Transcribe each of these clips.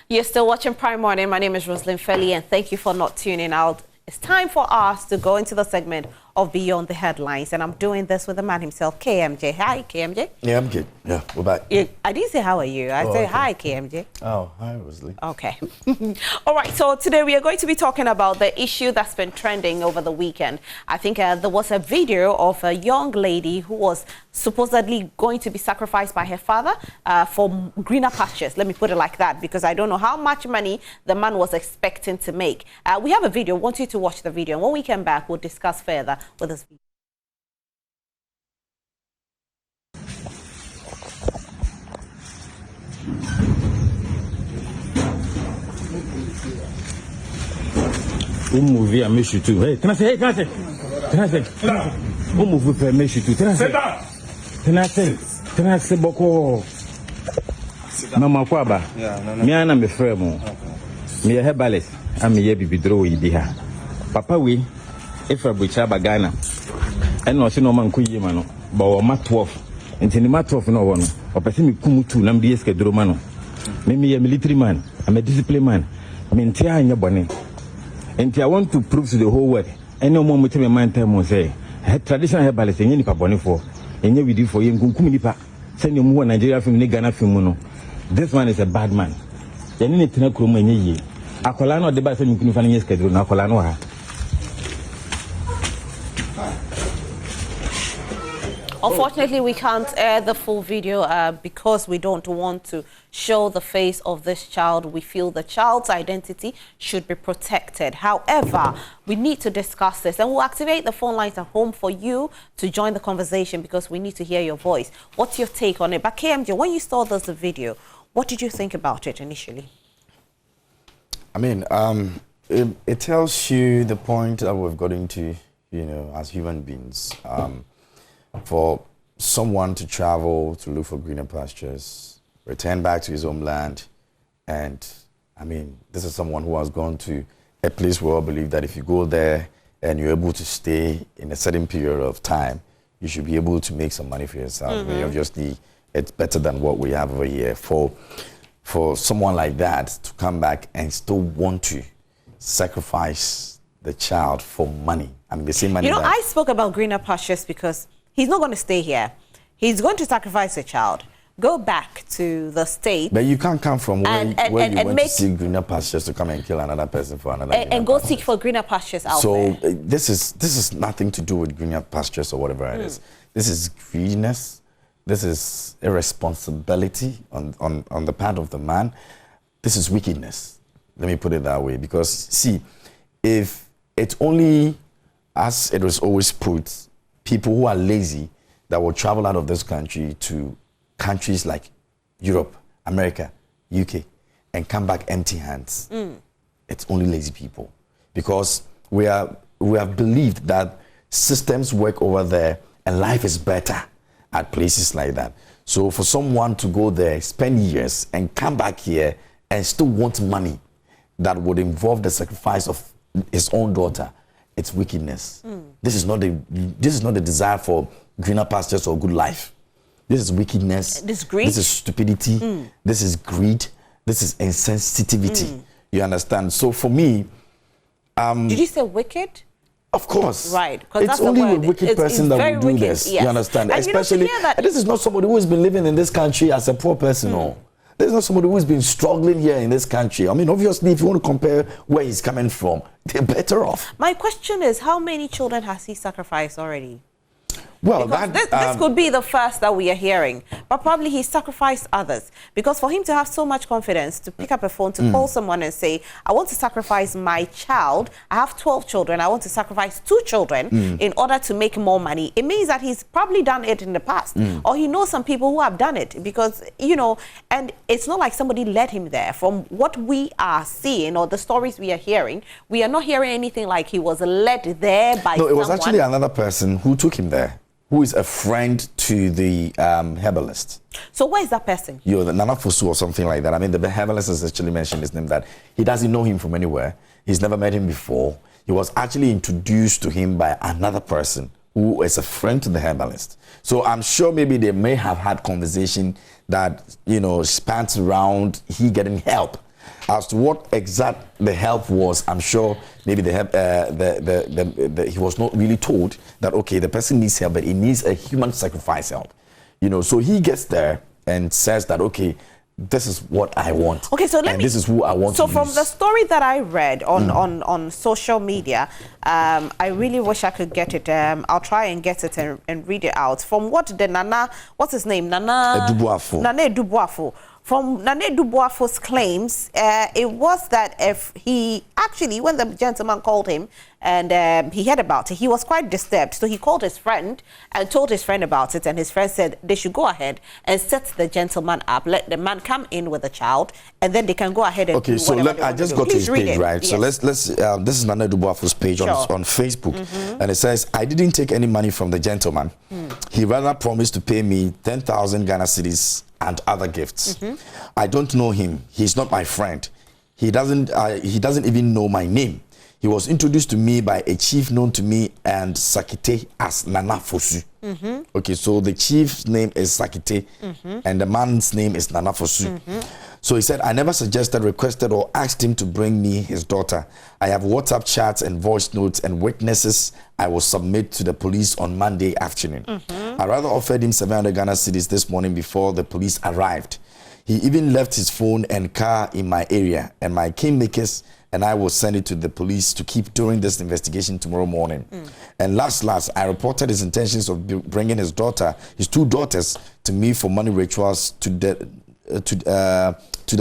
You're still watching Prime Morning. My name is Roslyn Felly, and thank you for not tuning out. It's time for us to go into the segment of Beyond the Headlines, and I'm doing this with the man himself, KMJ. Hi, KMJ. Yeah, I'm good. Yeah, we're back. I didn't say how are you. I said, okay. Hi, KMJ. Oh, hi, Rosalie. Okay. All right, so today we are going to be talking about the issue that's been trending over the weekend. I think there was a video of a young lady who was supposedly going to be sacrificed by her father for greener pastures. Let me put it like that, because I don't know how much money the man was expecting to make. We have a video. I want you to watch the video, and when we come back, we'll discuss further with this video. Movie, I miss you too. Hey, can I say? Move, I miss you too. Can I say, Boko? Mama Kwaba. Me and my friend. Me a herbalist. I'm a baby draw idea. Papa, we, if I butcher Bagana, and no, no man could you, but mat 12, and in mat 12 no one, or person Kumutu, Nambiesca Dromano. Maybe a military man, I'm a disciplined man. I mean, tear in your bonnet. And I want to prove to the whole world, and no more with my mind time will say, traditional herbalist and any papa for, and you do for him, Kuminipa, send you more Nigeria from Ghana film. This man is a bad man. You need to know Krumani. Akolano de Bass and Kunifani schedule, Nakolano. Unfortunately, we can't air the full video because we don't want to show the face of this child. We feel the child's identity should be protected. However, we need to discuss this, and we'll activate the phone lines at home for you to join the conversation because we need to hear your voice. What's your take on it? But KMJ, when you saw this video, what did you think about it initially? I mean, it tells you the point that we've got into, you know, as human beings. For someone to travel to look for greener pastures, return back to his homeland, and I mean, this is someone who has gone to a place where I believe that if you go there and you're able to stay in a certain period of time, you should be able to make some money for yourself. I mean, obviously, it's better than what we have over here. For someone like that to come back and still want to sacrifice the child for money, I mean, the same money. You know, I spoke about greener pastures because he's not going to stay here. He's going to sacrifice a child, go back to the state. But you can't come from where you went to see greener pastures to come and kill another person for another. And go seek for greener pastures out there. So this is nothing to do with greener pastures or whatever it is. This is greediness. This is irresponsibility on the part of the man. This is wickedness. Let me put it that way. Because see, if it's only, as it was always put, people who are lazy that will travel out of this country to countries like Europe, America, UK, and come back empty hands. It's only lazy people. Because we have believed that systems work over there and life is better at places like that. So for someone to go there, spend years, and come back here and still want money that would involve the sacrifice of his own daughter, it's wickedness. This is not the desire for greener pastures or good life. This is wickedness. This is greed. This is stupidity. This is greed. This is insensitivity. You understand? So for me, did you say wicked? Of course. Right. It's only a wicked person that will do this. Yes. You understand? And especially, this is not somebody who has been living in this country as a poor person. No. There's not somebody who's been struggling here in this country. I mean, obviously, if you want to compare where he's coming from, they're better off. My question is, how many children has he sacrificed already? Well, this could be the first that we are hearing, but probably he sacrificed others. Because for him to have so much confidence to pick up a phone, to call someone and say, I want to sacrifice my child, I have 12 children, I want to sacrifice 2 children in order to make more money, it means that he's probably done it in the past. Or he knows some people who have done it because, you know, and it's not like somebody led him there. From what we are seeing or the stories we are hearing, we are not hearing anything like he was led there by someone. No, it was actually another person who took him there, who is a friend to the herbalist. So where is that person? The Nana Fusu or something like that. I mean, the herbalist has actually mentioned his name, that he doesn't know him from anywhere. He's never met him before. He was actually introduced to him by another person who is a friend to the herbalist. So I'm sure maybe they may have had conversation that, you know, spans around he getting help As to what exact the help was, I'm sure maybe the help, he was not really told that, okay, the person needs help, but he needs a human sacrifice help. You know, so he gets there and says that, okay, this is what I want. Okay, so this is who I want to use. So from the story that I read on social media, I really wish I could get it. I'll try and get it and read it out. From what the Nana, what's his name? Nana Dubuafo. From Nane Dubuafo's claims, it was that if he actually, when the gentleman called him and he heard about it, he was quite disturbed. So he called his friend and told his friend about it. And his friend said they should go ahead and set the gentleman up, let the man come in with the child, and then they can go ahead and do whatever I just got to his page, right? Yes. So let's this is Nane Dubuafo's page on Facebook. And it says, I didn't take any money from the gentleman. He rather promised to pay me 10,000 Ghana cedis and other gifts. I don't know him. He's not my friend. He doesn't even know my name. He was introduced to me by a chief known to me and Sakite as Nana Fosu. Okay, so the chief's name is Sakite and the man's name is Nana Fosu. So he said, I never suggested, requested, or asked him to bring me his daughter. I have WhatsApp chats and voice notes and witnesses I will submit to the police on Monday afternoon. I rather offered him 700 Ghana cedis this morning before the police arrived. He even left his phone and car in my area, and my kingmakers and I will send it to the police to keep during this investigation tomorrow morning. And last, I reported his intentions of bringing his two daughters, to me for money rituals to the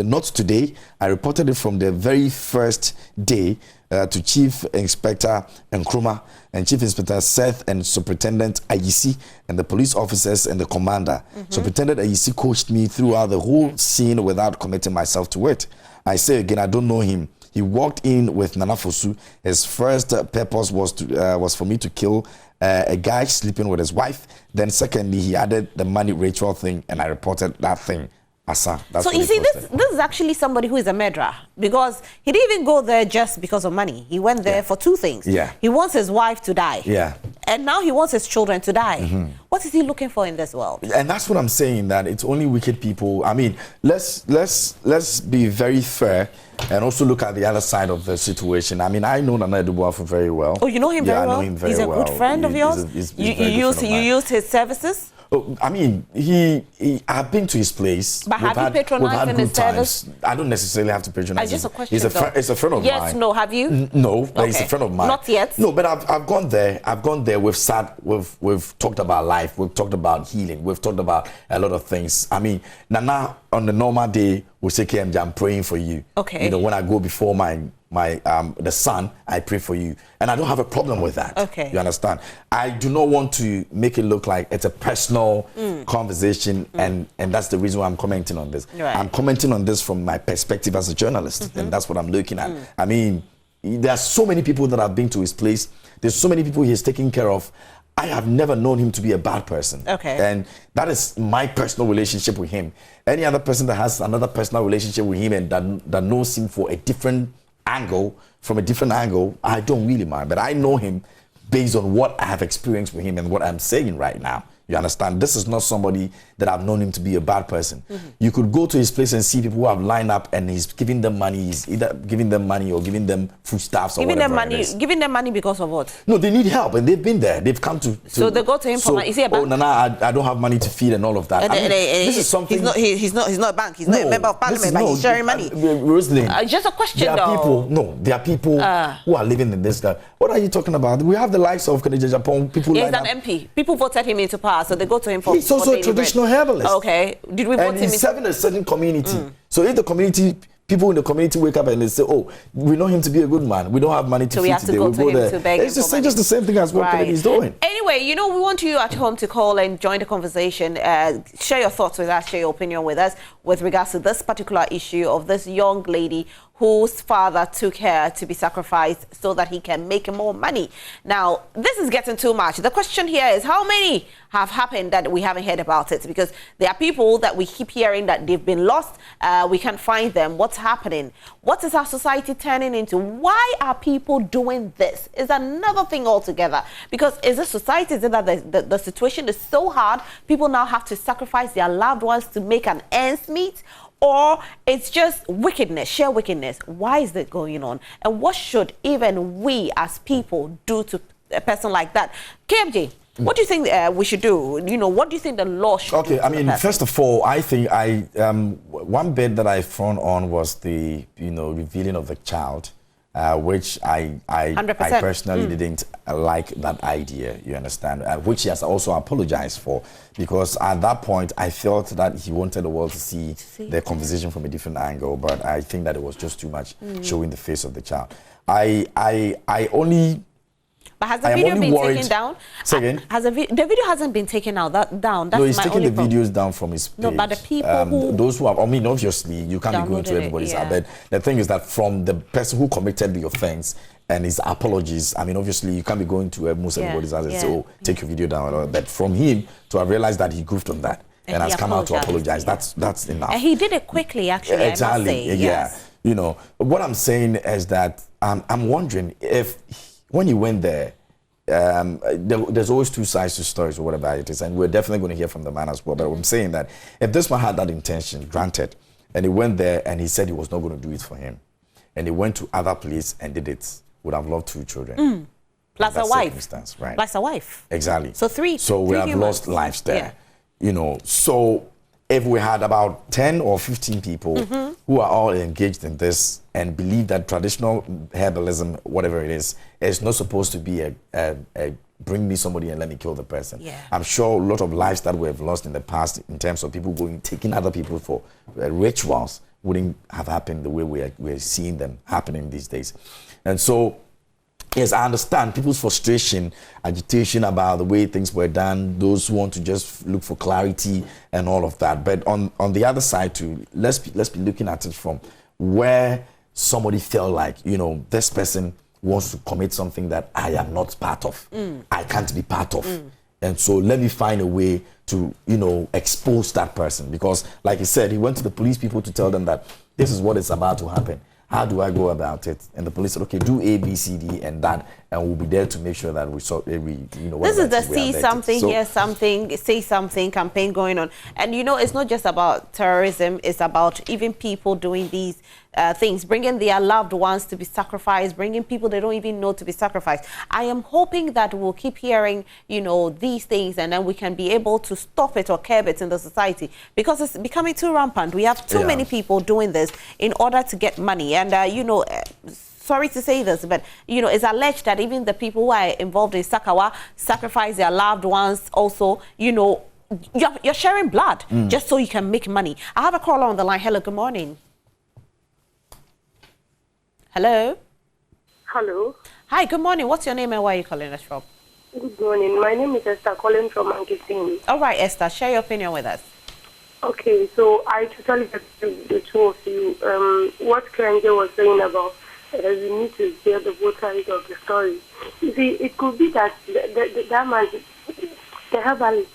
not today. I reported it from the very first day to Chief Inspector Nkrumah and Chief Inspector Seth and Superintendent Ayisi and the police officers and the commander. Superintendent Ayisi coached me throughout the whole scene without committing myself to it. I say again, I don't know him. He walked in with Nana Fosu. His first purpose was for me to kill a guy sleeping with his wife. Then secondly, he added the money ritual thing, and I reported that thing. So you see, this is actually somebody who is a murderer, because he didn't even go there just because of money. He went there for two things. He wants his wife to die. And now he wants his children to die. What is he looking for in this world? And that's what I'm saying, that it's only wicked people. I mean, let's be very fair and also look at the other side of the situation. I mean, I know Nana Dubuafo very well. Oh, you know him very well? I know him very well. He's a good friend of yours? You use his services? Oh, I mean, I've been to his place. But have you patronized his service? I don't necessarily have to patronize him. Just a question, He's a friend of mine. Yes, no, have you? No, but he's a friend of mine. Not yet? No, but I've gone there. We've sat, we've talked about life. We've talked about healing. We've talked about a lot of things. I mean, Nana, on the normal day, will say, KMJ, I'm praying for you. Okay. You know, when I go before the sun, I pray for you, and I don't have a problem with that. Okay. You understand? I do not want to make it look like it's a personal conversation, and that's the reason why I'm commenting on this. Right. I'm commenting on this from my perspective as a journalist, and that's what I'm looking at. I mean, there are so many people that have been to his place. There's so many people he's taking care of. I have never known him to be a bad person. Okay. And that is my personal relationship with him. Any other person that has another personal relationship with him and that knows him for a different angle, from a different angle, I don't really mind. But I know him based on what I have experienced with him and what I'm saying right now. You understand? This is not somebody that I've known him to be a bad person. You could go to his place and see people who have lined up and he's giving them money. He's either giving them money or giving them foodstuffs or whatever it is. Giving them money because of what? No, they need help and they've been there. They've come to so they go to him for money. Is he a bank? Oh, Nana, I don't have money to feed and all of that. This is something. He's not a bank. He's not a member of parliament, but he's sharing money. Rosalind, just a question, there are people who are living in this guy. What are you talking about? We have the likes of Kennedy Japan. People. He's an MP. People voted him into power, so they go to him for. He's also a traditional herbalist. Okay. Did we vote him? And he's serving a certain community. So if the community, people in the community wake up and they say, "Oh, we know him to be a good man. We don't have money to feed today. We'll go there." To beg it's just the same thing as what Kennedy's doing. Anyway, we want you at home to call and join the conversation. Share your thoughts with us. Share your opinion with us with regards to this particular issue of this young lady whose father took her to be sacrificed so that he can make more money. Now, this is getting too much. The question here is, how many have happened that we haven't heard about it? Because there are people that we keep hearing that they've been lost. We can't find them. What's happening? What is our society turning into? Why are people doing this? Is another thing altogether. Because is it society? Is it that the situation is so hard, people now have to sacrifice their loved ones to make an ends meet? or it's just wickedness, sheer wickedness? Why is that going on? And what should even we as people do to a person like that? KMJ, what do you think we should do? You know, what do you think the law should do? Okay, I mean, first of all, I think one bit that I frowned on was the, revealing of the child, which I personally didn't like that idea, you understand, which he has also apologized for, because at that point I felt that he wanted the world to see the conversation from a different angle, but I think that it was just too much showing the face of the child. But has the video been taken down? Say again? The video hasn't been taken out down. That's no, he's my taking only the videos down from his page. No, but the people who... Those who have... I mean, obviously, you can't be going to everybody's... But the thing is that from the person who committed the offense and his apologies, I mean, obviously, you can't be going to almost everybody's house and say, oh, take your video down. But from him to have realized that he goofed on that and has come out to apologize, that's enough. And he did it quickly, actually, exactly, I must say. Yes. You know, what I'm saying is that I'm wondering if when he went there, there's always two sides to stories or whatever it is, and we're definitely going to hear from the man as well. But I'm saying that if this man had that intention, granted, and he went there and he said he was not going to do it for him, and he went to other place and did it, would have loved 2 children. Plus a wife. Right? Plus a wife. Exactly. So three. So we have lost lives there. You know, so if we had about 10 or 15 people who are all engaged in this and believe that traditional herbalism, whatever it is not supposed to be a bring me somebody and let me kill the person. Yeah. I'm sure a lot of lives that we have lost in the past in terms of people taking other people for rituals wouldn't have happened the way we're seeing them happening these days. And so, yes, I understand people's frustration, agitation about the way things were done, those who want to just look for clarity and all of that. But on the other side too, let's be looking at it from where somebody felt like, this person wants to commit something that I am not part of. I can't be part of. And so let me find a way to, expose that person. Because like he said, he went to the police people to tell them that this is what is about to happen. How do I go about it? And the police said, okay, do A, B, C, D, and that, and we'll be there to make sure that we sort every, This is the see something, hear something, say something campaign going on. And it's not just about terrorism, it's about even people doing these things, bringing their loved ones to be sacrificed, bringing people they don't even know to be sacrificed. I am hoping that we'll keep hearing, these things, and then we can be able to stop it or curb it in the society, because it's becoming too rampant. We have too many people doing this in order to get money. And, sorry to say this, but, it's alleged that even the people who are involved in Sakawa sacrifice their loved ones also, you're sharing blood just so you can make money. I have a caller on the line. Hello, good morning. Hello? Hello. Hi, good morning. What's your name and where are you calling us from? Good morning. My name is Esther, calling from Ankisim. All right, Esther, share your opinion with us. Okay, so I totally agree with the two of you. What Kenge was saying about we need to hear the both sides of the story. You see, it could be that that man, the herbalist,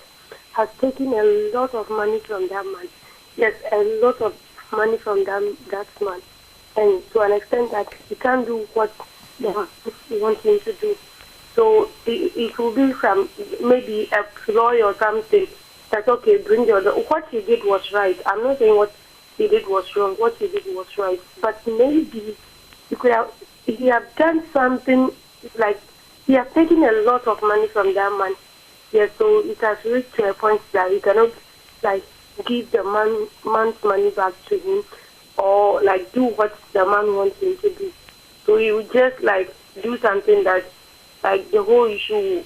has taken a lot of money from that man. Yes, a lot of money from that man. And to an extent that he can't do what they want him to do. So it will be from maybe a ploy or something. That's okay, bring the other. What he did was right. I'm not saying what he did was wrong. What he did was right. But maybe he have done something like he has taken a lot of money from that man. Yes, so it has reached to a point that he cannot give the man's money back to him, or do what the man wants him to do. So he would just do something that the whole issue will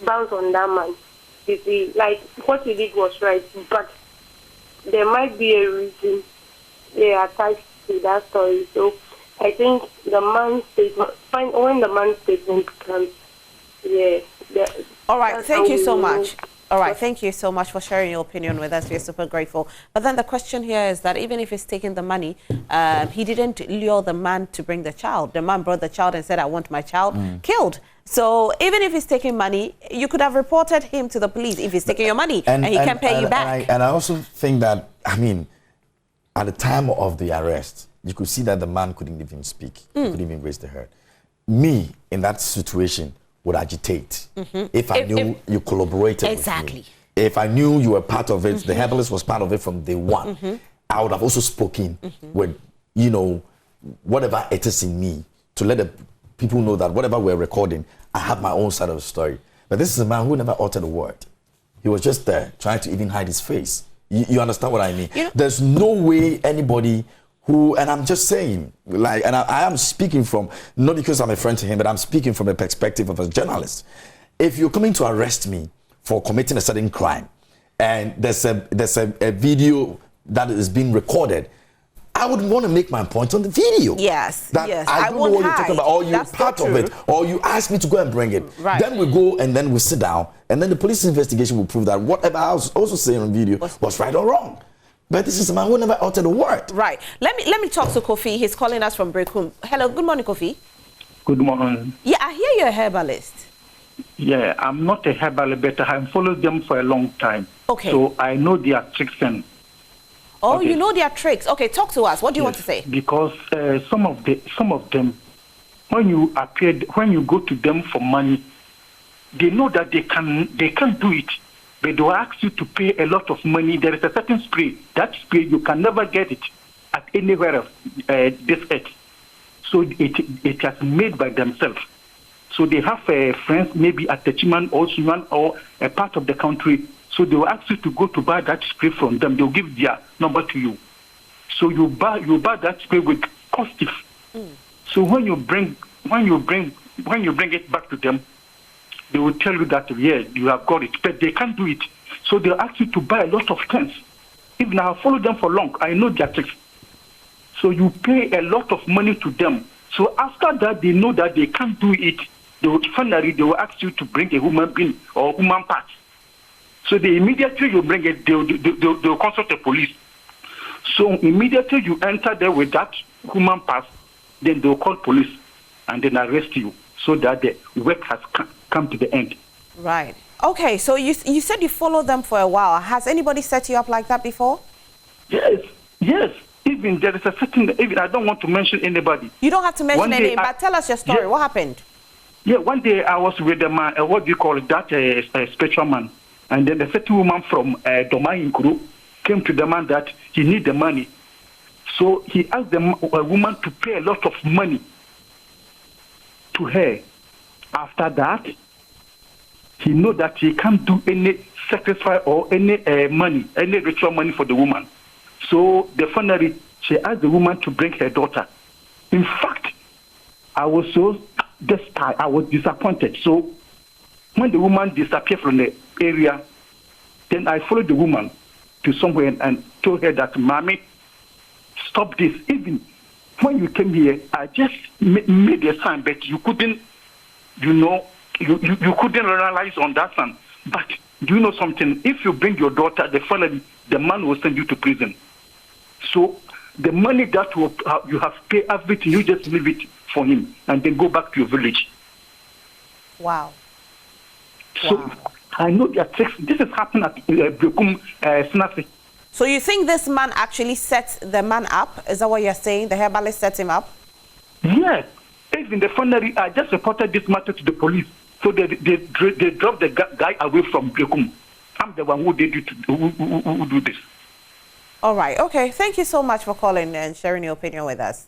bounce on that man. You see, what he did was right, but there might be a reason they are attached to that story. So I think the man's statement, when the man's statement comes, all right, thank you so much. All right, thank you so much for sharing your opinion with us. We're super grateful. But then the question here is that even if he's taking the money, he didn't lure the man to bring the child. The man brought the child and said, I want my child killed. So even if he's taking money, you could have reported him to the police if he's taking your money and he can pay you back. And I also think that, at the time of the arrest, you could see that the man couldn't even speak. He couldn't even raise the head. Me, in that situation, would agitate if I knew you collaborated with me. If I knew you were part of it, the herbalist was part of it from day one, I would have also spoken with, you know, whatever it is in me to let the people know that whatever we're recording, I have my own side of the story. But this is a man who never uttered a word. He was just there trying to even hide his face. You understand what I mean? You know, there's no way anybody who, and I'm just saying, like, and I am speaking from, not because I'm a friend to him, but I'm speaking from the perspective of a journalist. If you're coming to arrest me for committing a certain crime, and there's a video that is being recorded, I would want to make my point on the video. Yes, that yes. I don't know what you're talking about, or you're part of it, or you ask me to go and bring it. Right. Then we go and then we sit down, and then the police investigation will prove that whatever I was also saying on video was right or wrong. But this is a man who never uttered a word. Right. Let me talk to Kofi. He's calling us from Brekum. Hello. Good morning, Kofi. Good morning. Yeah, I hear you're a herbalist. Yeah, I'm not a herbalist, but I have followed them for a long time. Okay. So I know their tricks and. Oh, okay. You know their tricks. Okay, talk to us. What do you want to say? Because some of them, when you go to them for money, they know that they can't do it, but they will ask you to pay a lot of money. There is a certain spray. That spray you can never get it at anywhere else this earth. So it has made by themselves. So they have friends maybe at Techiman or Suman or a part of the country. So they will ask you to go to buy that spray from them. They'll give their number to you. So you buy that spray with costive. So when you bring it back to them, they will tell you that yeah, you have got it, but they can't do it. So they'll ask you to buy a lot of things. Even I have followed them for long, I know their tricks. So you pay a lot of money to them. So after that, they know that they can't do it. Finally, they will ask you to bring a human being or human part. So immediately you bring it, they'll consult the police. So immediately you enter there with that human pass, then they'll call police and then arrest you so that the work has come to the end. Right. Okay, so you said you followed them for a while. Has anybody set you up like that before? Yes. Even there is a certain, even I don't want to mention anybody. You don't have to mention any name, but tell us your story. Yeah, what happened? Yeah, one day I was with a man, what do you call it, that spiritual man. And then a certain woman from Domai Nkuru came to the man that he need the money. So he asked the woman to pay a lot of money to her. After that, he know that he can't do any sacrifice or any money, any ritual money for the woman. So finally, she asked the woman to bring her daughter. In fact, I was disappointed. So when the woman disappeared from the area, then I followed the woman to somewhere and told her that, Mommy, stop this. Even when you came here, I just made a sign, but you couldn't, you couldn't realize on that sign. But do you know something? If you bring your daughter, the man will send you to prison. So the money that you have paid everything, you just leave it for him and then go back to your village. Wow. So I know that this has happened at Brekum Snasi. So you think this man actually set the man up? Is that what you're saying? The herbalist set him up? Yes. Even the finally, I just reported this matter to the police. So they dropped the guy away from Brekum. I'm the one who did it, who do this. All right. Okay. Thank you so much for calling and sharing your opinion with us.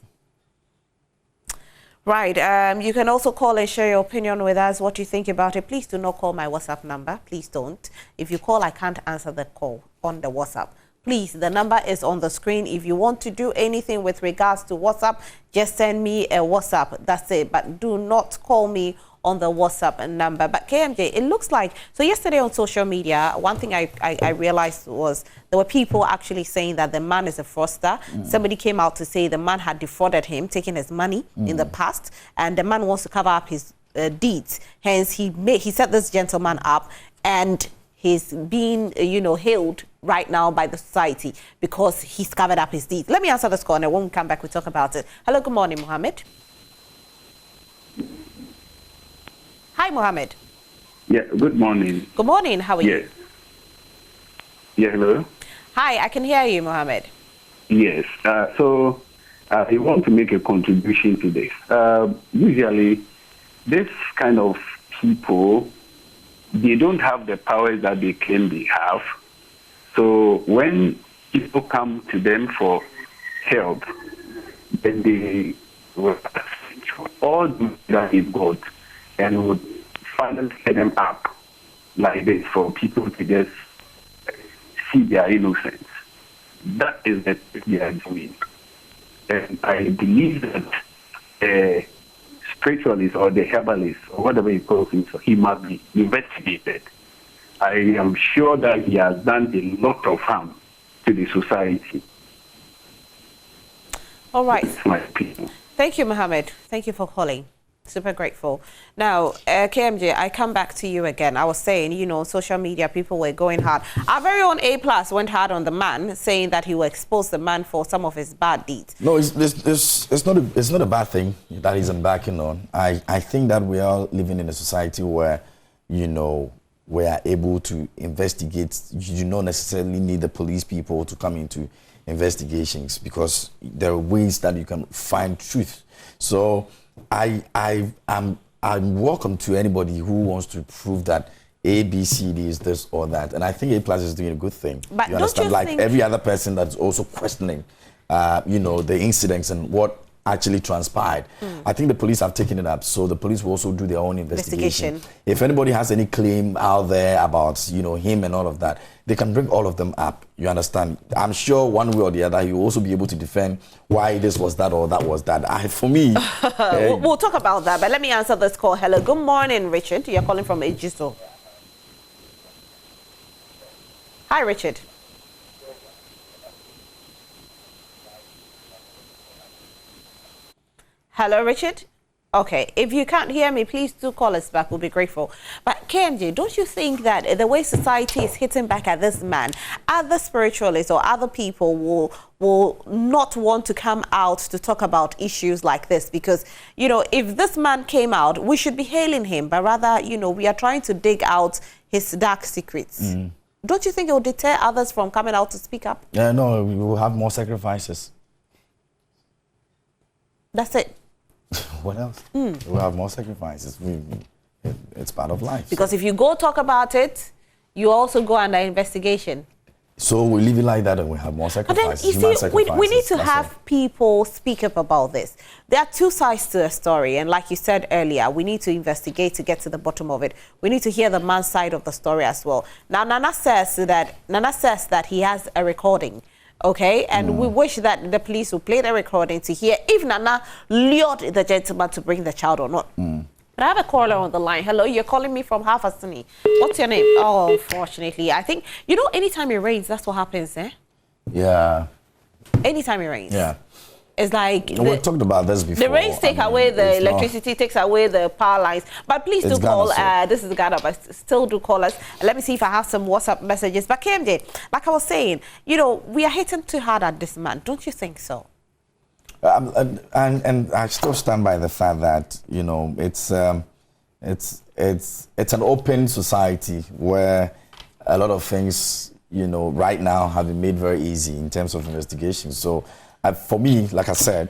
Right. You can also call and share your opinion with us, what you think about it. Please do not call my WhatsApp number. Please don't. If you call, I can't answer the call on the WhatsApp. Please, the number is on the screen. If you want to do anything with regards to WhatsApp, just send me a WhatsApp. That's it. But do not call me on the WhatsApp number. But KMJ, it looks like, so yesterday on social media, one thing I realized was there were people actually saying that the man is a fraudster. Somebody came out to say the man had defrauded him, taken his money in the past, and the man wants to cover up his deeds. Hence, he set this gentleman up, and he's being, hailed right now by the society because he's covered up his deeds. Let me answer this call, and when we come back, we'll talk about it. Hello, good morning, Mohammed. Hi, Mohammed. Yeah, good morning. Good morning. How are you? Yeah, hello. Hi, I can hear you, Mohammed. Yes. So I want to make a contribution to this. Usually, this kind of people, they don't have the powers that they claim they have. So when people come to them for help, then they will all do that they've got and would finally set them up like this for people to just see their innocence. That is the thing they are doing. And I believe that spiritualist or the herbalist or whatever he calls himself, he must be investigated. I am sure that he has done a lot of harm to the society. All right. That's my opinion. Thank you, Mohammed. Thank you for calling. Super grateful. Now, KMJ, I come back to you again. I was saying, you know, social media, people were going hard. Our very own A+ went hard on the man, saying that he will expose the man for some of his bad deeds. No, it's not a bad thing that he's embarking on. I think that we are living in a society where, you know, we are able to investigate. You don't necessarily need the police people to come into investigations because there are ways that you can find truth. So I'm welcome to anybody who wants to prove that A, B, C, D is this or that. And I think A+ is doing a good thing. But you understand? Like every other person that's also questioning, you know, the incidents and what actually transpired. I think the police have taken it up, so the police will also do their own investigation. If anybody has any claim out there about, you know, him and all of that, they can bring all of them up. You understand? I'm sure one way or the other, he will also be able to defend why this was that or that was that. For me, we'll talk about that, but let me answer this call. Hello, good morning, Richard. You're calling from Ejiso. Hi, Richard. Hello, Richard? Okay, if you can't hear me, please do call us back. We'll be grateful. But KMJ, don't you think that the way society is hitting back at this man, other spiritualists or other people will not want to come out to talk about issues like this? Because, you know, if this man came out, we should be hailing him, but rather, you know, we are trying to dig out his dark secrets. Don't you think it will deter others from coming out to speak up? Yeah, no, we will have more sacrifices. That's it. What else? We'll have more sacrifices. It's part of life. Because if you go talk about it, you also go under investigation. So we leave it like that and we have more sacrifices. But then, you see, we need to have people speak up about this. There are two sides to a story. And like you said earlier, we need to investigate to get to the bottom of it. We need to hear the man's side of the story as well. Now, Nana says that he has a recording. Okay, and we wish that the police will play the recording to hear if Nana lured the gentleman to bring the child or not. But I have a caller on the line. Hello, you're calling me from Hafasini. What's your name? Oh, unfortunately, I think, you know, anytime it rains, that's what happens, eh? Yeah. Anytime it rains. Yeah. It's like... we talked about this before. The rains take away the electricity, takes away the power lines. But please do call. This is Ghana, but still do call us. Let me see if I have some WhatsApp messages. But KMJ, like I was saying, you know, we are hitting too hard at this man. Don't you think so? And I still stand by the fact that, you know, it's an open society where a lot of things, you know, right now have been made very easy in terms of investigation. So for me, like I said,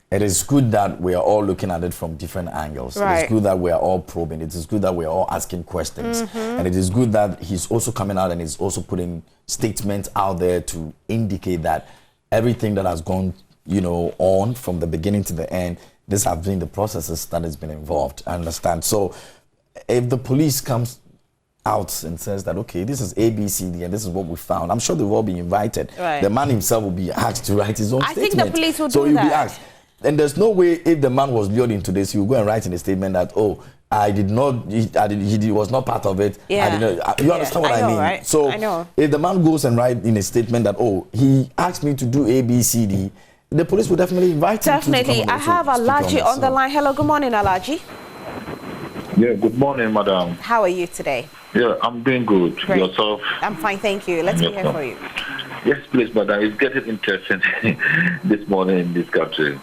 it is good that we are all looking at it from different angles. Right. It is good that we are all probing. It is good that we are all asking questions. And it is good that he's also coming out and he's also putting statements out there to indicate that everything that has gone, you know, on from the beginning to the end, this have been the processes that has been involved. I understand. So if the police comes out and says that, okay, this is A, B, C, D, and this is what we found, I'm sure they will all be invited. Right. The man himself will be asked to write his own statement. I think the police will so do that. He'll be asked. And there's no way if the man was lured into this, he will go and write in a statement that, oh, I did not, he was not part of it. Yeah. I did not, you understand what I mean? Right? So I know. If the man goes and writes in a statement that, oh, he asked me to do A, B, C, D, the police will definitely invite him. Definitely. I have Alaji on the line. Hello, good morning, Alaji. Yeah, good morning, madam. How are you today? Yeah, I'm doing good. Great. Yourself? I'm fine, thank you. Let's be here for you. Yes, please, madam. It's getting interesting this morning in this country.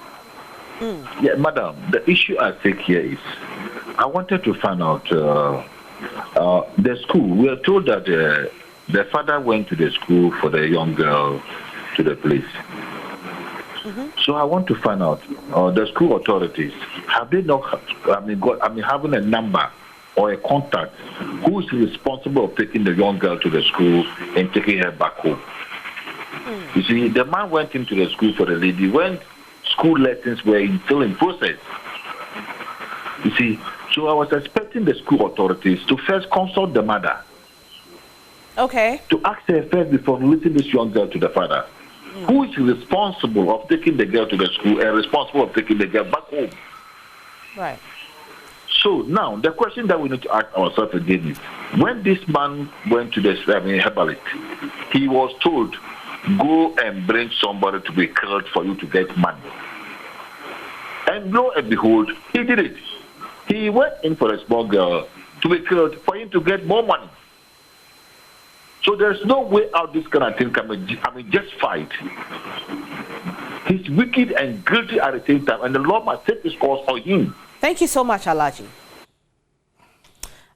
Yeah, madam, the issue I take here is, I wanted to find out the school. We are told that the father went to the school for the young girl to the police. So I want to find out the school authorities, have they not having a number or a contact who is responsible of taking the young girl to the school and taking her back home? You see, the man went into the school for the lady when school lessons were still in process. You see, so I was expecting the school authorities to first consult the mother. Okay. To ask her first before releasing this young girl to the father. Who is responsible of taking the girl to the school and responsible of taking the girl back home? Right. So now the question that we need to ask ourselves again is, when this man went to the herbalist, he was told, go and bring somebody to be killed for you to get money. And lo and behold, he did it. He went in for a small girl to be killed for him to get more money. So there's no way out this kind of thing can be just fight. He's wicked and guilty at the same time, and the law must take its course on him. Thank you so much, Alaji.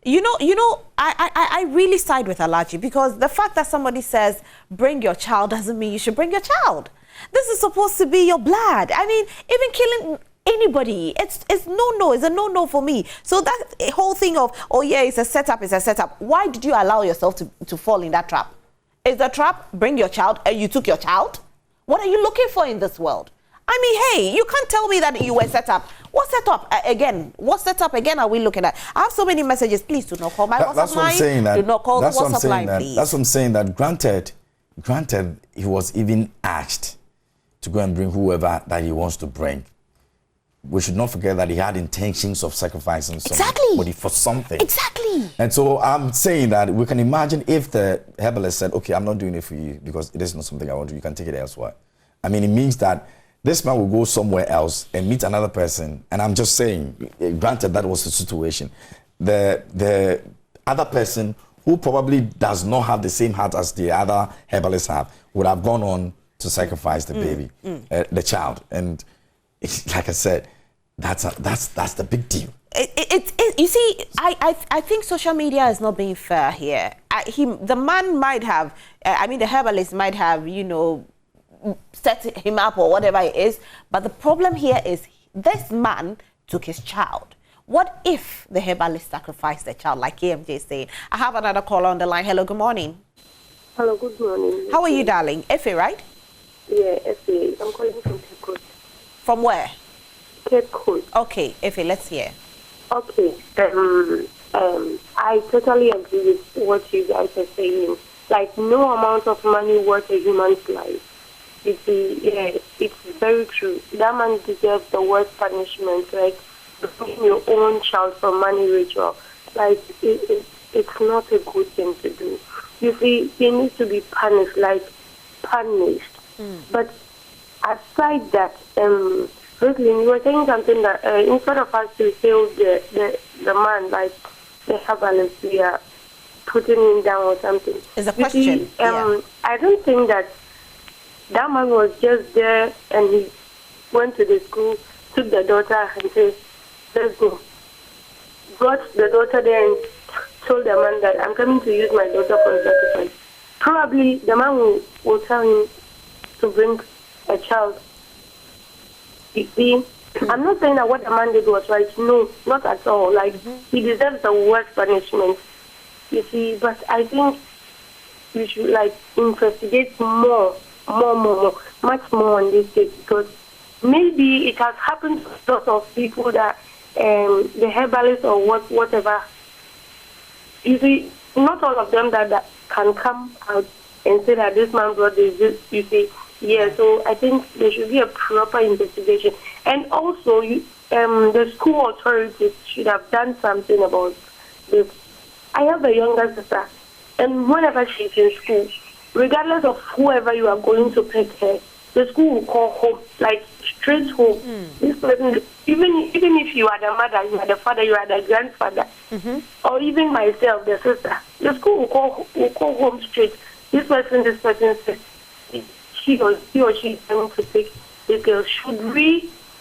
You know, I really side with Alaji, because the fact that somebody says bring your child doesn't mean you should bring your child. This is supposed to be your blood. I mean, even killing anybody, it's a no for me. So that whole thing of, oh yeah, it's a setup. Why did you allow yourself to fall in that trap? Is the trap bring your child and you took your child? What are you looking for in this world? I mean, hey, you can't tell me that you were set up. What setup again? What setup again are we looking at? I have so many messages. Please do not call my WhatsApp line. Do not call the WhatsApp line, please. That's what I'm saying. That granted, he was even asked to go and bring whoever that he wants to bring. We should not forget that he had intentions of sacrificing somebody for something. Exactly. And so I'm saying that we can imagine if the herbalist said, okay, I'm not doing it for you because it is not something I want to, you can take it elsewhere. I mean, it means that this man will go somewhere else and meet another person. And I'm just saying, granted that was the situation. The other person who probably does not have the same heart as the other herbalists have would have gone on to sacrifice the baby, the child. And like I said, that's the big deal. You see, I think social media is not being fair here. The man might have, the herbalist might have, set him up or whatever it is. But the problem here is this man took his child. What if the herbalist sacrificed the child, like KMJ is saying? I have another caller on the line. Hello, good morning. Hello, good morning. How are you, darling? Efe, right? Yeah, Efe. I'm calling from Cape Coast. From where? Cape Coast. Okay, Efe, let's hear. Okay. I totally agree with what you guys are saying. Like, no amount of money worth a human's life. You see, yeah, it's very true. That man deserves the worst punishment, like bringing your own child for money ritual. Like, it's not a good thing to do. You see, he needs to be punished. But aside that, Brooklyn, you were saying something that instead of us to kill the man, like the herbalist, we are putting him down or something. It's a question. I don't think that man was just there and he went to the school, took the daughter and said, let's go. Brought the daughter there and told the man that I'm coming to use my daughter for sacrifice. Probably the man will tell him to bring a child. You see, I'm not saying that what the man did was right. No, not at all. Like, he deserves the worst punishment. You see, but I think you should, like, investigate more, much more on this case, because maybe it has happened to lots of people that the herbalists or whatever, you see, not all of them that can come out and say that this man brought this, you see. Yeah, so I think there should be a proper investigation. And also, the school authorities should have done something about this. I have a younger sister, and whenever she's in school, regardless of whoever you are going to pick her, the school will call home, like straight home. This person, even if you are the mother, you are the father, you are the grandfather, or even myself, the sister, the school will call home straight. This person says, he or she is going to take this girl.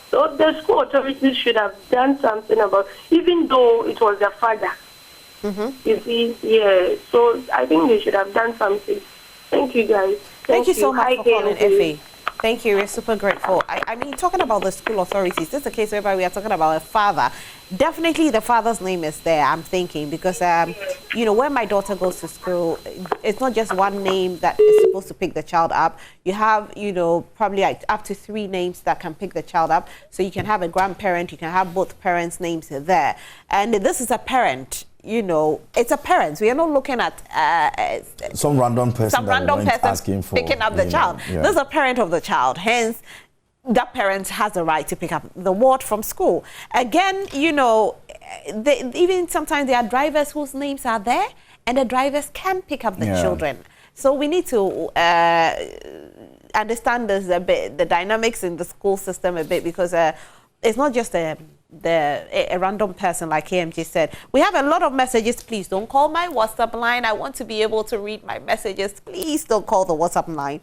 So the school authorities should have done something about, even though it was the father. You see, yeah. So I think they should have done something. Thank you, guys. Thank you so much for calling, Effie. Thank you. We're super grateful. I mean, talking about the school authorities, this is a case whereby we are talking about a father. Definitely the father's name is there, I'm thinking, because, you know, when my daughter goes to school, it's not just one name that is supposed to pick the child up. You have, you know, probably like up to 3 names that can pick the child up. So you can have a grandparent, you can have both parents' names there. And this is a parent. You know, it's a parent. We are not looking at some random person asking for picking up the child. Yeah. There's a parent of the child. Hence, that parent has the right to pick up the ward from school. Again, you know, even sometimes there are drivers whose names are there, and the drivers can pick up the children. So we need to understand this a bit, the dynamics in the school system a bit, because it's not just a random person, like KMG said. We have a lot of messages. Please don't call my WhatsApp line. I want to be able to read my messages. Please don't call the WhatsApp line.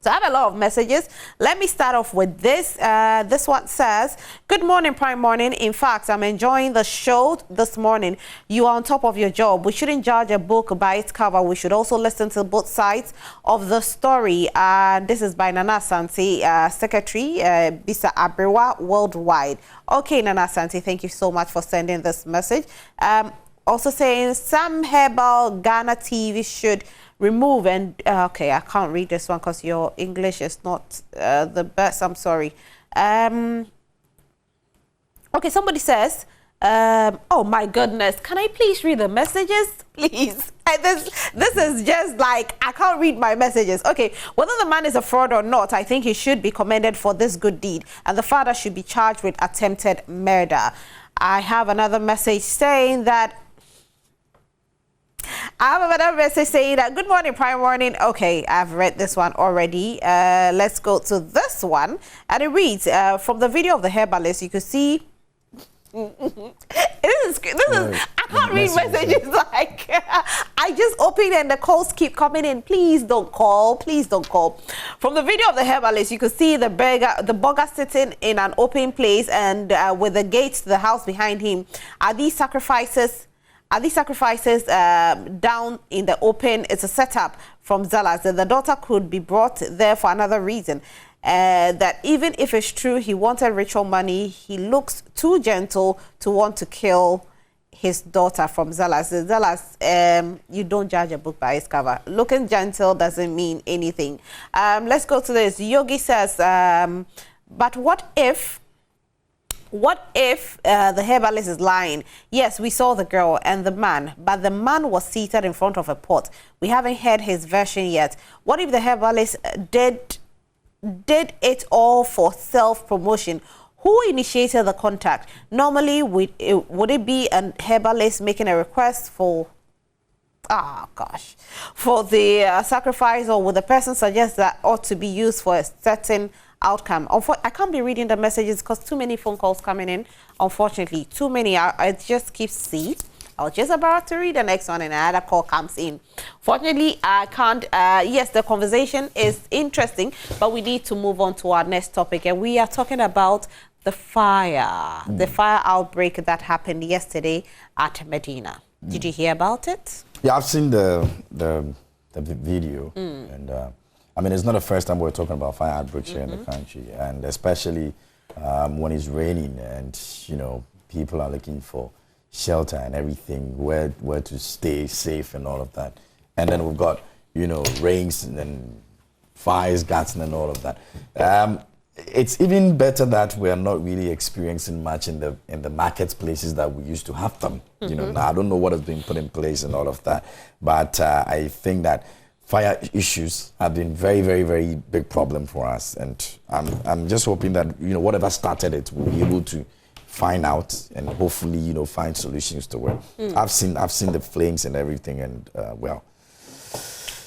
So I have a lot of messages. Let me start off with this. This one says, good morning, Prime Morning. In fact, I'm enjoying the show this morning. You are on top of your job. We shouldn't judge a book by its cover. We should also listen to both sides of the story. This is by Nana Santi, Secretary, Bisa Abriwa, Worldwide. Okay, Nana Santi, thank you so much for sending this message. Also saying, some Herbal Ghana TV should remove and okay, I can't read this one because your English is not the best. I'm sorry. Okay, somebody says, oh my goodness, can I please read the messages, please? This is just like, I can't read my messages. Okay, whether the man is a fraud or not, I think he should be commended for this good deed, and the father should be charged with attempted murder. I have another message saying that good morning, Prime Morning. Okay, I've read this one already. Let's go to this one. And it reads, from the video of the herbalist, you could see... this is I can't read messages. Like, I just open and the calls keep coming in. Please don't call. Please don't call. From the video of the herbalist, you could see the beggar sitting in an open place and with the gates to the house behind him. Are these sacrifices down in the open? It's a setup from Zala's. The daughter could be brought there for another reason. That even if it's true he wanted ritual money, he looks too gentle to want to kill his daughter from Zala's. Zala's, you don't judge a book by its cover. Looking gentle doesn't mean anything. Let's go to this. Yogi says, but what if the herbalist is lying? Yes, we saw the girl and the man, but the man was seated in front of a pot. We haven't heard his version yet. What if the herbalist did it all for self-promotion? Who initiated the contact? Normally, would it be a herbalist making a request for for the sacrifice, or would the person suggest that ought to be used for a certain outcome? I can't be reading the messages because too many phone calls coming in. Unfortunately, too many. I just keep seeing. I was just about to read the next one and another call comes in. Fortunately, I can't. Yes, the conversation is interesting, but we need to move on to our next topic. And we are talking about the fire outbreak that happened yesterday at Medina. Did you hear about it? Yeah, I've seen the video. And I mean, it's not the first time we're talking about fire outbreaks here in the country. And especially when it's raining and, you know, people are looking for shelter and everything, where to stay safe and all of that. And then we've got, you know, rains and fires, gassing and all of that. It's even better that we are not really experiencing much in the marketplaces that we used to have them. You know, now I don't know what has been put in place and all of that, but I think that fire issues have been very, very, very big problem for us, and I'm just hoping that, you know, whatever started it, we'll be able to find out and hopefully, you know, find solutions to it. I've seen the flames and everything, and well.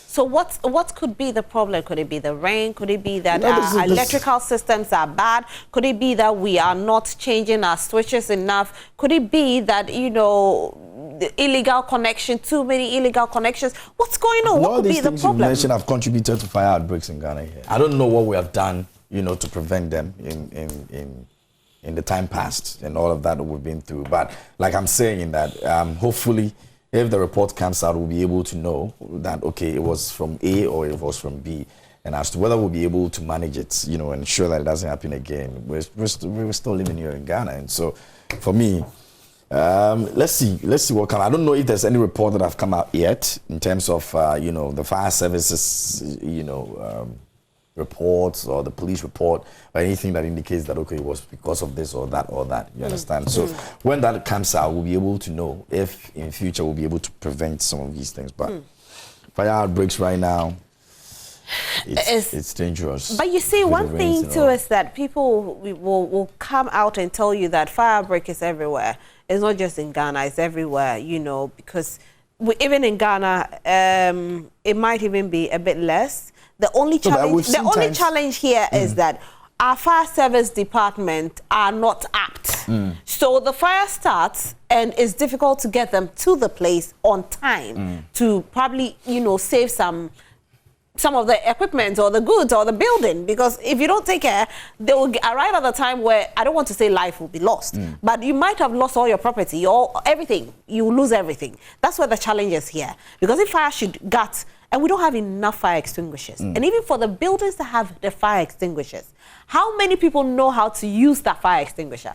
So what could be the problem? Could it be the rain? Could it be that our electrical systems are bad? Could it be that we are not changing our switches enough? Could it be that, you know, the illegal connection, too many illegal connections? What's going on? What could be the problem? All these things you mentioned have contributed to fire outbreaks in Ghana here. I don't know what we have done, you know, to prevent them in the time past and all of that we've been through. But like I'm saying that hopefully, if the report comes out, we'll be able to know that, okay, it was from A or it was from B. And as to whether we'll be able to manage it, you know, ensure that it doesn't happen again, we're still living here in Ghana. And so, for me, let's see what comes. I don't know if there's any report that have come out yet in terms of, you know, the fire services, you know, reports or the police report or anything that indicates that, okay, it was because of this or that, you understand? So when that comes out, we'll be able to know if in future we'll be able to prevent some of these things. But fire outbreaks right now, it's dangerous. But you see, one thing too is that people will come out and tell you that fire outbreak is everywhere. It's not just in Ghana, it's everywhere, you know, because even in Ghana, it might even be a bit less. The only challenge here is that our fire service department are not apt. So the fire starts and it's difficult to get them to the place on time to probably, you know, save some of the equipment or the goods or the building, because if you don't take care, they will arrive at a time where, I don't want to say life will be lost, but you might have lost all your property or everything. You will lose everything. That's where the challenge is here. Because if fire should gut, and we don't have enough fire extinguishers, and even for the buildings that have the fire extinguishers, how many people know how to use that fire extinguisher?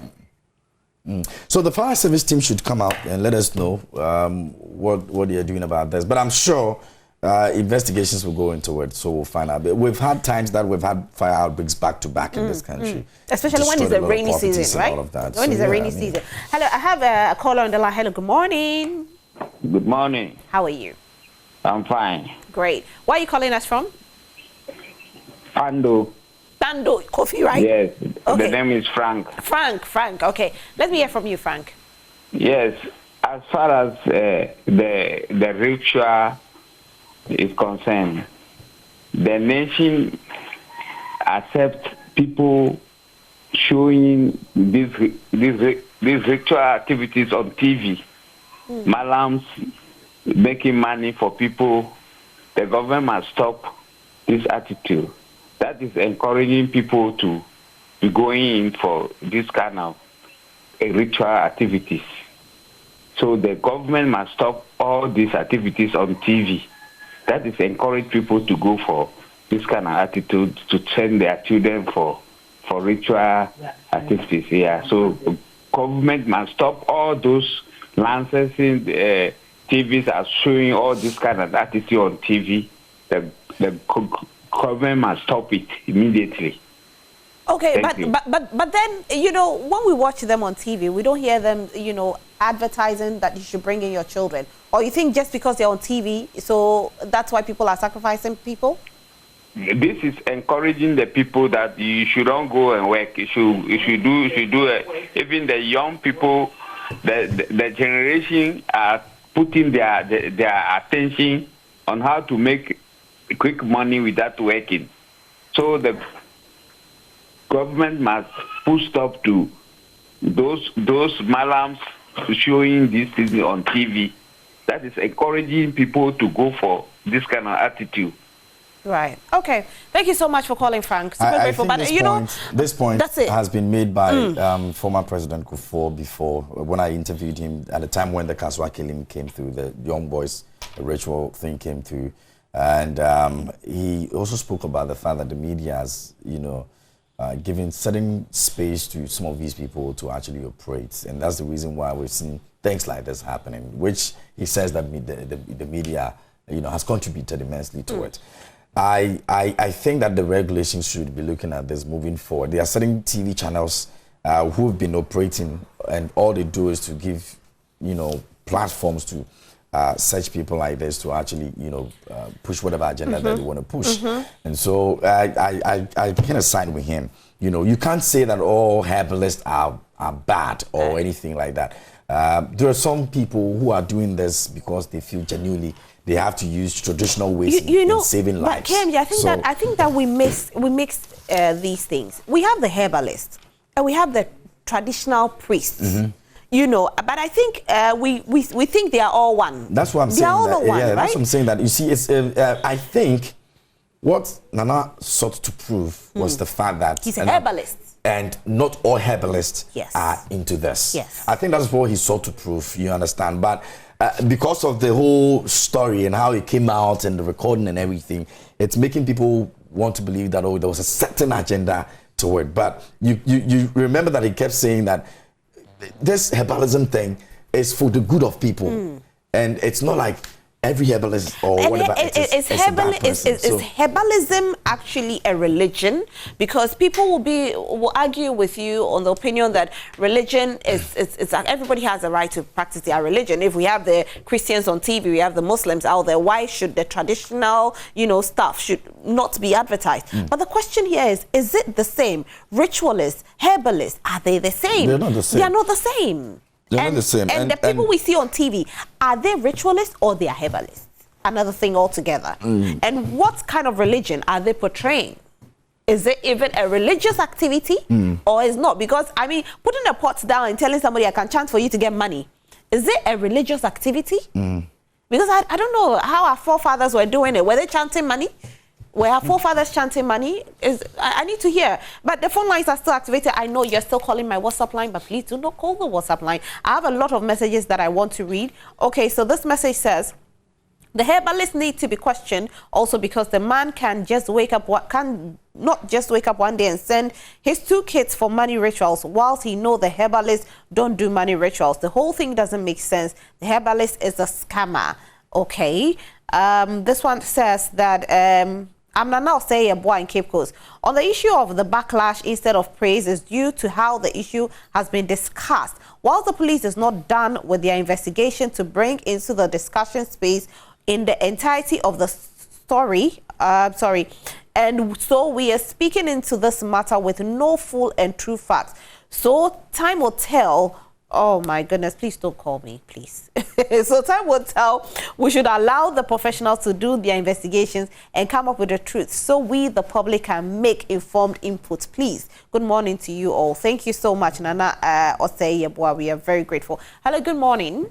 So the fire service team should come out and let us know what they are doing about this. But I'm sure investigations will go into it, so we'll find out. But we've had times that we've had fire outbreaks back to back in this country. Especially when it's a rainy season, right? When it's a rainy season. Hello, I have a caller on the line. Hello, good morning. Good morning. How are you? I'm fine. Great. Where are you calling us from? Pando. Pando, Kofi, right? Yes. Okay. The name is Frank. Frank. Okay. Let me hear from you, Frank. Yes. As far as the ritual is concerned, the nation accepts people showing these ritual activities on TV. Malams making money for people. The government must stop this attitude. That is encouraging people to be going in for this kind of ritual activities. So the government must stop all these activities on TV. That is encourage people to go for this kind of attitude, to send their children for ritual activities. Yeah. So government must stop all those licensing TVs are showing all this kind of attitude on TV. The government must stop it immediately. Okay, but then, you know, when we watch them on TV, we don't hear them, you know, advertising that you should bring in your children. Or you think just because they're on TV, so that's why people are sacrificing people? This is encouraging the people that you shouldn't go and work. You should do even the young people, the generation are putting their attention on how to make quick money without working. So the government must put stop to those malams showing this thing on TV. That is encouraging people to go for this kind of attitude. Right. Okay. Thank you so much for calling, Frank. Super grateful. But this point has been made by former President Kufuor before, when I interviewed him at the time when the Kaswa killing came through, the young boys, the ritual thing came through, and he also spoke about the fact that the media has, you know, giving certain space to some of these people to actually operate, and that's the reason why we've seen things like this happening, which he says that the media, you know, has contributed immensely to it. I think that the regulations should be looking at this moving forward. There are certain TV channels who have been operating, and all they do is to give, you know, platforms to such people like this to actually, you know, push whatever agenda that they want to push. And so I kind of side with him. You know, you can't say that all herbalists are bad or anything like that. There are some people who are doing this because they feel genuinely they have to use traditional ways in saving lives. But Kemji, I think that we mix these things. We have the herbalist and we have the traditional priests. You know, but I think we think they are all one. That's what I'm saying. They are all one, right? That's what I'm saying. That you see, it's I think what Nana sought to prove was the fact that he's a herbalist. And not all herbalists are into this. Yes. I think that's what he sought to prove, you understand. But because of the whole story and how it came out and the recording and everything, it's making people want to believe that, oh, there was a certain agenda to it. But you remember that he kept saying that this herbalism thing is for the good of people. And it's not like every herbalist or whatever is herbalism actually a religion? Because people will argue with you on the opinion that religion is like everybody has a right to practice their religion. If we have the Christians on TV, we have the Muslims out there, why should the traditional, stuff should not be advertised? But the question here is it the same? Ritualists, herbalists, are they the same? They're not the same. They are not the same. They're not the same. And the people we see on TV, are they ritualists or they are herbalists? Another thing altogether. And what kind of religion are they portraying? Is it even a religious activity or is not? Because, I mean, putting a pot down and telling somebody I can chant for you to get money, is it a religious activity? Because I don't know how our forefathers were doing it. Were they chanting money? Were our forefathers chanting money? I need to hear. But the phone lines are still activated. I know you're still calling my WhatsApp line, but please do not call the WhatsApp line. I have a lot of messages that I want to read. Okay, so this message says, the herbalist need to be questioned also because the man can not just wake up one day and send his 2 kids for money rituals whilst he know the herbalist don't do money rituals. The whole thing doesn't make sense. The herbalist is a scammer. Okay. This one says that I'm now saying a boy in Cape Coast. On the issue of the backlash instead of praise is due to how the issue has been discussed. While the police is not done with their investigation to bring into the discussion space in the entirety of the story, and so we are speaking into this matter with no full and true facts. So time will tell. Oh my goodness, please don't call me, please. So time will tell. We should allow the professionals to do their investigations and come up with the truth so we, the public, can make informed inputs. Please. Good morning to you all. Thank you so much, Nana Osei. We are very grateful. Hello, good morning.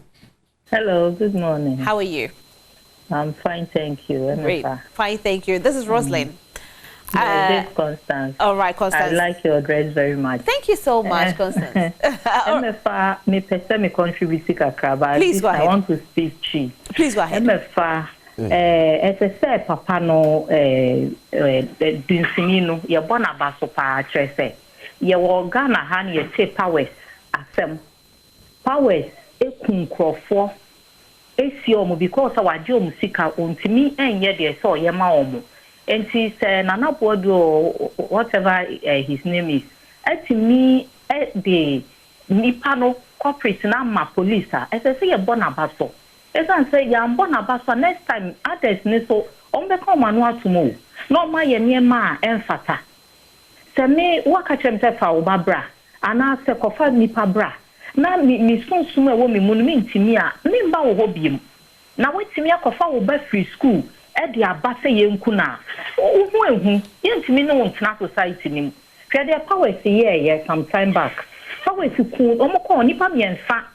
Hello, good morning. How are you? I'm fine, thank you. Great. Fine, thank you. This is Rosalind. This Constance. All right, Constance. I like your dress very much. Thank you so much, Constance. Please go ahead. I want to speak to. Please go ahead. As I said, Papa no dinsinino ye bona baso pa trese. Ye wo Ghana han ye te powers asem. Powers ekun krofo esi omo because awade omo sika ontimi enye de so ye ma omo. And he said, Nana Bodo, whatever his name is, at me, the Nipano corporate nama police, as I say, a bonabaso. As I say, Yam bonabaso, next time, others nisso, on the common one to move. Not my near ma and fata. Say me, what catch him for Barbara, and I say, Kofa Nipa bra. Now, Miss Consumer woman, monument to me, Nimba hobium. Now, wait to me, a Kofa will be free school. Edi abase yenkuna ohu ehu yentimi no wontina society nim hwe de power se ye some time back power se ku omoko nipa mienfa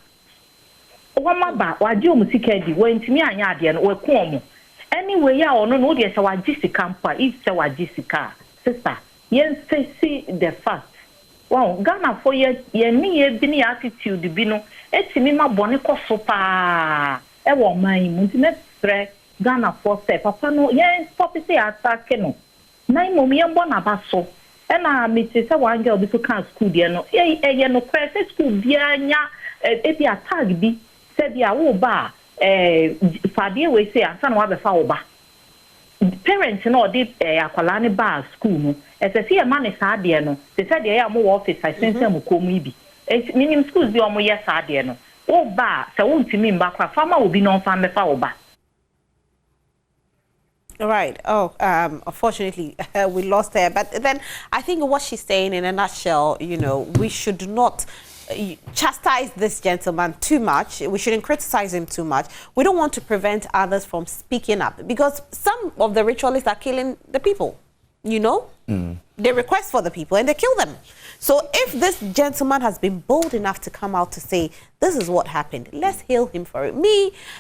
woma ba waje omusika di wentimi anya ade no weku omo anyway ya ono no de se waje sika mpa if se waje sika sister yen face the fact wow Ghana for ye ni ye bi ni attitude bi no etimi ma bone koso pa e wo man mu ntine stre Ghana for say papa no yen stop say attack no na imomi yen bona baso e na me say one girl bi so kan school there no ye no press school bia nya e bi attack bi say bia wo ba fade we say ansa na wa be fa wo ba parents no dey akwala ne ba school no e say e ma ne sa de no say say de ya mo office I sense am komu bi minim schools bi o mo ye sa de no wo ba say wo ntimi mba kwa fama obi no fa me fa wo ba. Right. Oh, unfortunately, we lost her. But then I think what she's saying in a nutshell, we should not chastise this gentleman too much. We shouldn't criticize him too much. We don't want to prevent others from speaking up because some of the ritualists are killing the people, They request for the people and they kill them. So if this gentleman has been bold enough to come out to say, this is what happened, let's hail him for it.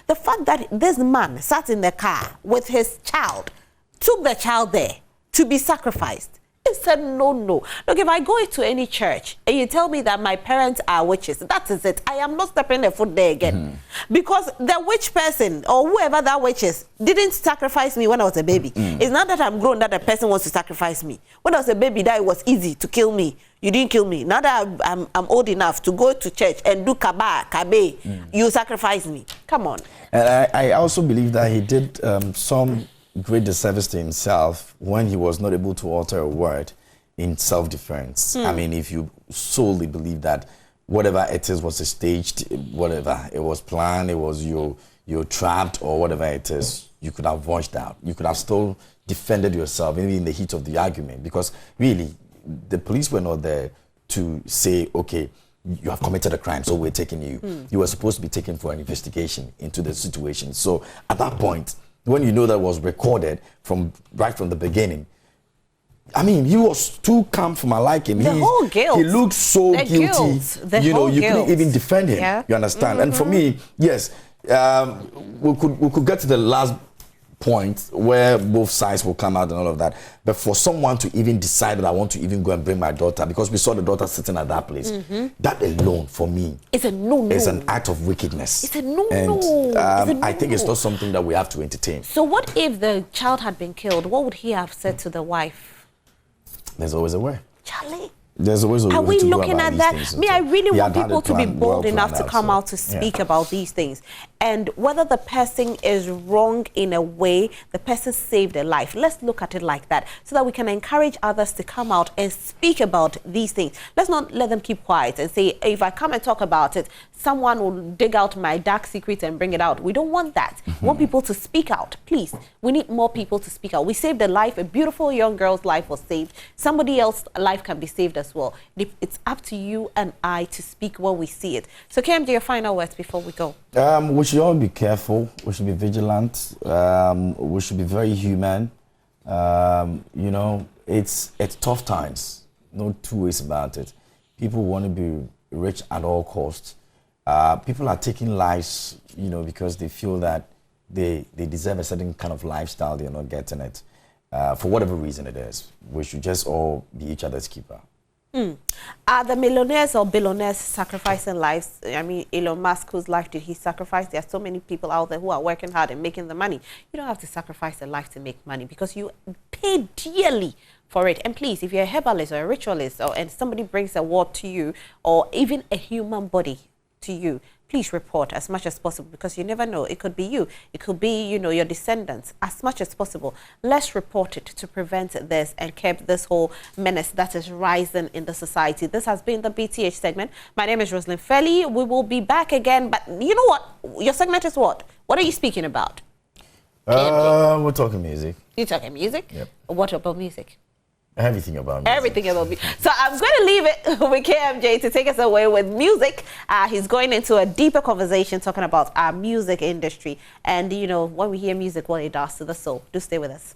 The fact that this man sat in the car with his child, took the child there to be sacrificed, It's a no-no. Look, if I go into any church and you tell me that my parents are witches, that is it. I am not stepping the foot there again. Because the witch person or whoever that witch is didn't sacrifice me when I was a baby. It's not that I'm grown that the person wants to sacrifice me. When I was a baby, that it was easy to kill me. You didn't kill me. Now that I'm old enough to go to church and do kabe, you sacrifice me. Come on. And I also believe that he did some great disservice to himself when he was not able to utter a word in self-defense. I mean, if you solely believe that whatever it is was staged, whatever it was planned, it was you're trapped or whatever it is, you could have voiced out. You could have still defended yourself, maybe in the heat of the argument, because really, the police were not there to say, okay, you have committed a crime, so we're taking you. You were supposed to be taken for an investigation into the situation. So at that point, when you know that was recorded right from the beginning, I mean, he was too calm for my liking. The whole guilt. He looked so guilty. You know, you couldn't even defend him. Yeah. You understand? And for me, yes, we could get to the last point where both sides will come out and all of that. But for someone to even decide that I want to even go and bring my daughter, because we saw the daughter sitting at that place, that alone for me it's a no-no. It's an act of wickedness. It's a no-no. And I think it's not something that we have to entertain. So what if the child had been killed? What would he have said to the wife? There's always a way. Charlie. There's always a way. Are we to looking go at about that? these things. Me, I really want people to be plan, bold enough to out, come so, out to speak about these things. And whether the person is wrong in a way, the person saved a life. Let's look at it like that so that we can encourage others to come out and speak about these things. Let's not let them keep quiet and say, if I come and talk about it, someone will dig out my dark secret and bring it out. We don't want that. We want people to speak out. Please, we need more people to speak out. We saved a life. A beautiful young girl's life was saved. Somebody else's life can be saved as well. It's up to you and I to speak when we see it. So, KMJ, your final words before we go. We should all be careful. We should be vigilant. We should be very human. You know, it's tough times. No two ways about it. People want to be rich at all costs. People are taking lives, you know, because they feel that they deserve a certain kind of lifestyle. They're not getting it. For whatever reason it is. We should just all be each other's keeper. Are the millionaires or billionaires sacrificing lives? I mean, Elon Musk, whose life did he sacrifice? There are so many people out there who are working hard and making the money. You don't have to sacrifice a life to make money because you pay dearly for it. And please, if you're a herbalist or a ritualist and somebody brings a word to you or even a human body to you, please report as much as possible because you never know. It could be you. It could be, you know, your descendants. As much as possible, let's report it to prevent this and keep this whole menace that is rising in the society. This has been the BTH segment. My name is Rosalind Felly. We will be back again. But you know what? Your segment is what? What are you speaking about? We're talking music. You're talking music? Yep. What about music? Everything about music. Everything about music. So I'm going to leave it with KMJ to take us away with music. He's going into a deeper conversation talking about our music industry. And, you know, when we hear music, what it does to the soul. Do stay with us.